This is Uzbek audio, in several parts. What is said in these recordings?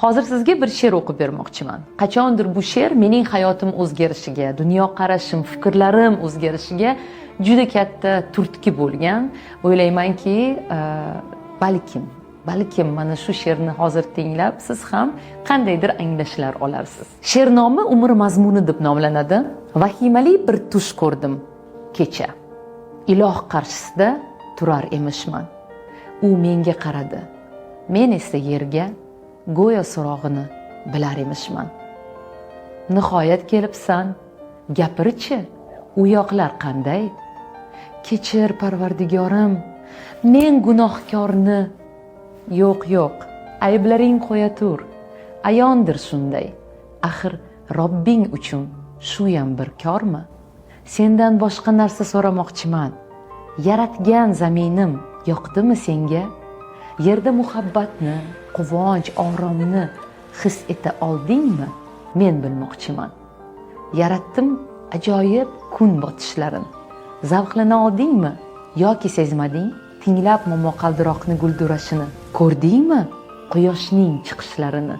Hozir sizga bir she'r o'qib bermoqchiman. Qachondir bu she'r mening hayotim o'zgarishiga, dunyoqarashim, fikrlarim o'zgarishiga juda katta turtki bo'lgan. O'ylaymanki, balkim mana shu she'rni hozir tinglab siz ham qandaydir anglashlar olarsiz. She'r nomi umr mazmuni deb nomlanadi. Vahimali bir tush ko'rdim kecha. Iloh qarshisida turar emishman. U menga qaradi. Men esa yerga go'yo so'rog'ini bilar emishman. Nihoyat kelibsan, gapirchi, u yoqlar qanday? Kechir Parvardigorim, men gunohkorni. Yo'q, ayblaring qo'ya tur. Ayondir shunday. Axir Robbing uchun shu ham bir kormi? Sendan boshqa narsa so'ramoqchiman. Yaratgan zaminim yoqdimi senga? Yerda muhabbatni, quvonch, oromni his eta oldingmi? Men bilmoqchiman. Yaratdim ajoyib kun botishlarin. Zavqlana oldingmi yoki sezmading? Tinglab momaqaldiroqni guldurashini ko'rdingmi? Quyoshning chiqishlarini.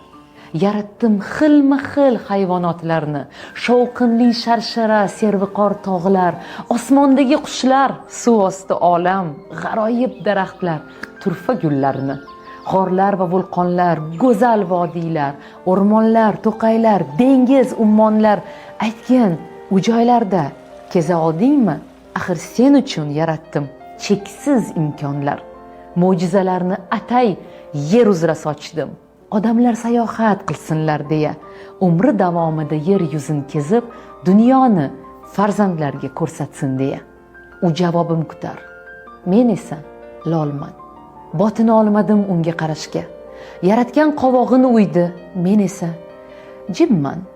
Yaratdim xilma-xil hayvonotlarni, shovqinli sharshara, serviqor tog'lar, osmondagi qushlar, suv osti olam, g'aroyib daraxtlar, turfa gullarini, g'orlar va vulqonlar, go'zal vodiylar, o'rmonlar, to'qaylar, dengiz, ummonlar, aytgan u joylarda keza oldingmi? Axir sen uchun yaratdim cheksiz imkonlar. Mo'jizalarni atay yer uzra sochdim. Odamlar sayohat qilsinlar deya, umri davomida yer yuzini kezib, dunyoni farzandlarga ko'rsatsin deya. U javobim kutar. Men esa lolman. Botin olmadim unga qarashga. Yaratgan qovog'ini uydi, men esa jimman.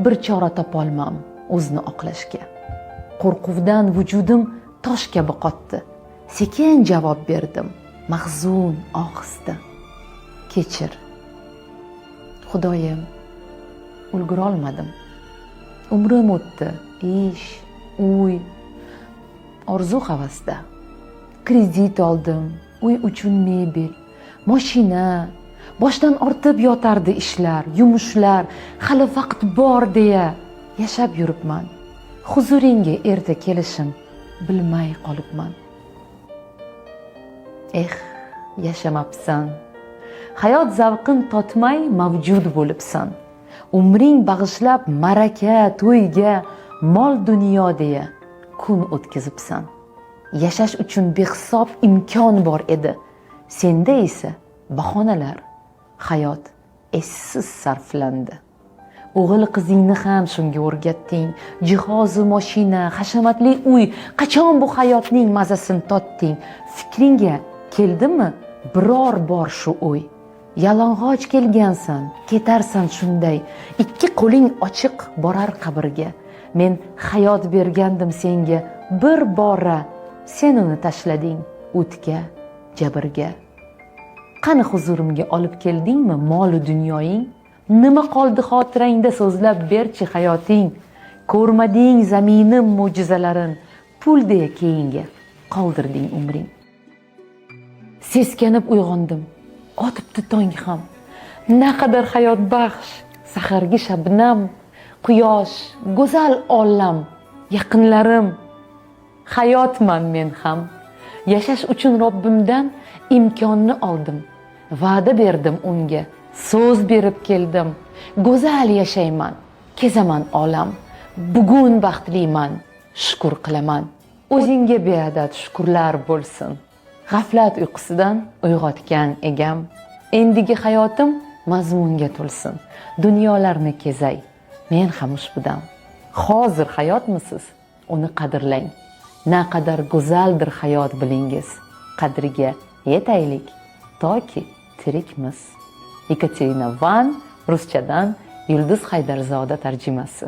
Bir chora topolmam o'zni oqlashga. Qo'rquvdan vujudim tosh kabi qotdi. Sekin javob berdim, mahzun ohista. Kechir. Xudoyim, ulgura olmadim. Umrim o'tdi, ish, uy, orzu havasda. Kredit oldim, uy uchun mebel, mashina, boshdan ortib yotardi ishlar, yumushlar, hali vaqt bor deya yashab yuribman. Huzuringga erta kelishim bilmay qolibman. Yashamabsan. Hayot zavqin totmay mavjud bo'libsan. Umring bag'ishlab maraka, to'yga, mol dunyo deya kun o'tkazibsan. Yashash uchun behisob imkon bor edi. Senda esa bahonalar, hayot essiz sarflandi. O'g'il qizingni ham shunga o'rgatding. Jihozu mashina, hashamatli uy, qachon bu hayotning mazasini totding? Fikringga keldimi biror bor shu o'y? Yalang'och kelgansan, ketarsan shunday. Ikki qo'ling ochiq borar qabrga. Men hayot bergandim senga bir bora. Sen uni tashlading o'tga, jabrga. Qani huzurimga olib keldingmi mol dunyoying? Nima qoldi xotirangda so'zlab berchi hayoting? Ko'rmading zaminim mo'jizalarin, pul deya keyinga qoldirding umring. Seskanib uyg'ondim, otibdi tong ham. Naqadar hayot baxsh, sahargi shabnam, quyosh, go'zal olam, yaqinlarim. Hayotman men ham. Yashash uchun Robbimdan imkonni oldim. Va'da berdim unga, so'z berib keldim. Go'zal yashayman, kezaman olam. Bugun baxtliman, shukr qilaman. O'zingga beadad shukrlar bo'lsin. G'aflat uyqusidan uyg'otgan egam. Endigi hayotim mazmunga to'lsin. Dunyolarni kezay, men ham ushbudan. Hozir hayotmisiz? Uni qadrlang. Naqadar go'zaldir hayot bilingiz. Qadriga yetaylik toki tirikmiz. Ekaterina Van, ruschadan Yulduz Haydarzoda tarjimasi.